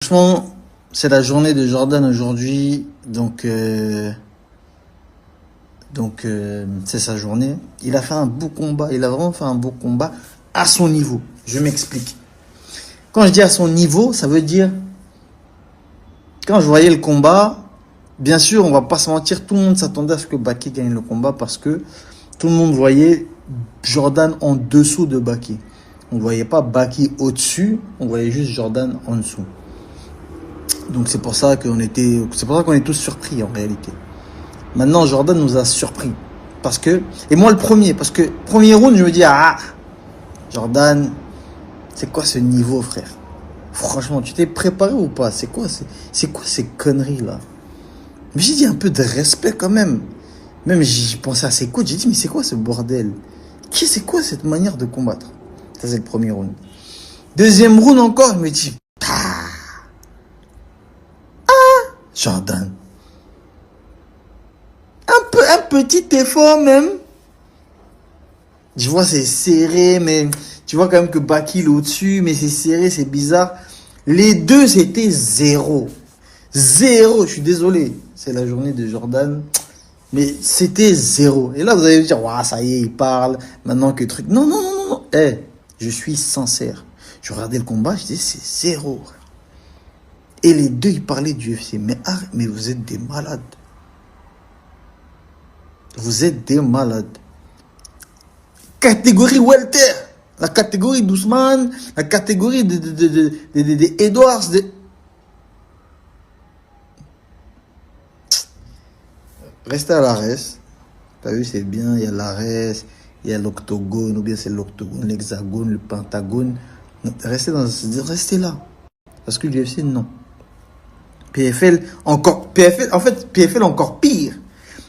Franchement, c'est la journée de Jordan aujourd'hui, c'est sa journée. Il a fait un beau combat, il a vraiment fait un beau combat à son niveau. Je m'explique. Quand je dis à son niveau, ça veut dire, quand je voyais le combat, bien sûr, on va pas se mentir, tout le monde s'attendait à ce que Baki gagne le combat parce que tout le monde voyait Jordan en dessous de Baki. On ne voyait pas Baki au-dessus, on voyait juste Jordan en dessous. Donc c'est pour ça qu'on est tous surpris en réalité. Maintenant, Jordan nous a surpris. Et moi le premier, parce que premier round, je me dis, Jordan, c'est quoi ce niveau, frère? Franchement, tu t'es préparé ou pas? C'est quoi ces conneries là? Mais j'ai dit un peu de respect quand même. Même j'ai pensé à ses coachs, j'ai dit, mais c'est quoi ce bordel? C'est quoi cette manière de combattre? Ça, c'est le premier round. Deuxième round encore, je me dis, Jordan. Un petit effort même. Je vois c'est serré, mais tu vois quand même que Baki est au-dessus, mais c'est serré, c'est bizarre. Les deux, c'était zéro. Zéro, je suis désolé. C'est la journée de Jordan. Mais c'était zéro. Et là, vous allez me dire, ça y est, il parle. Maintenant que truc. Non, non, non, non. Je suis sincère. Je regardais le combat, je disais, c'est zéro. Et les deux, ils parlaient du UFC. Mais vous êtes des malades. Vous êtes des malades. Catégorie welter. La catégorie d'Ousmane. La catégorie de Edwards. Restez à l'ARES. T'as vu, c'est bien. Il y a l'ARES. Il y a l'octogone. Ou bien c'est l'octogone, l'hexagone, le pentagone. Restez là. Parce que l'UFC, non. PFL encore pire.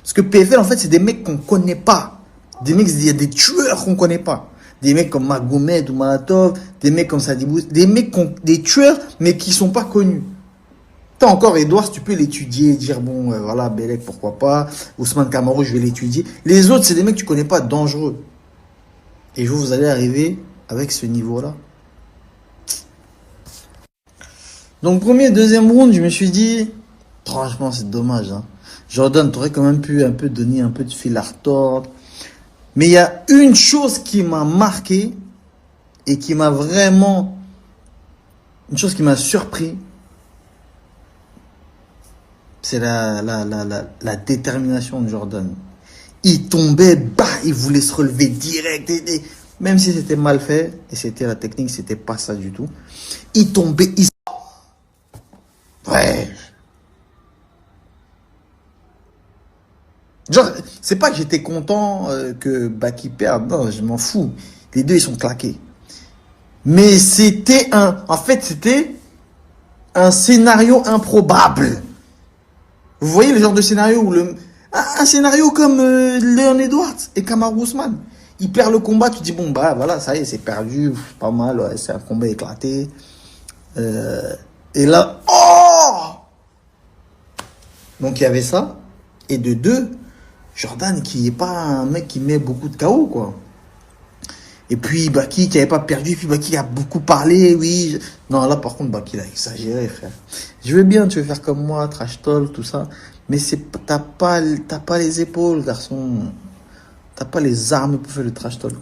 Parce que PFL, en fait, c'est des mecs qu'on connaît pas. Il y a des tueurs qu'on connaît pas. Des mecs comme Magomed ou Malatov, des mecs comme Sadibou, des tueurs, mais qui sont pas connus. T'as encore Edouard, tu peux l'étudier, dire, bon, voilà, Belek, pourquoi pas. Ousmane Camaro, je vais l'étudier. Les autres, c'est des mecs que tu connais pas, dangereux. Et vous allez arriver avec ce niveau-là. Donc, premier, deuxième round, je me suis dit, franchement, c'est dommage. Jordan, t'aurais quand même pu un peu donner un peu de fil à retordre. Mais il y a une chose qui m'a marqué et qui m'a vraiment... Une chose qui m'a surpris, c'est la détermination de Jordan. Il tombait bas, il voulait se relever direct. Même si c'était mal fait, et c'était la technique, c'était pas ça du tout. Il tombait, ouais. Genre, c'est pas que j'étais content que Baki perde, non, je m'en fous. Les deux, ils sont claqués. Mais c'était un scénario improbable. Vous voyez le genre de scénario où un scénario comme Leon Edwards et Kamaru Usman. Il perd le combat, tu dis, bon, bah voilà, ça y est, c'est perdu, pas mal, ouais, c'est un combat éclaté. Et là, donc il y avait ça. Et de deux, Jordan qui est pas un mec qui met beaucoup de KO, quoi. Et puis Baki qui avait pas perdu, puis Baki a beaucoup parlé, oui. Non, là par contre, Baki il a exagéré, frère. Je veux bien, tu veux faire comme moi, trash talk, tout ça. Mais t'as pas les épaules, garçon. T'as pas les armes pour faire le trash talk.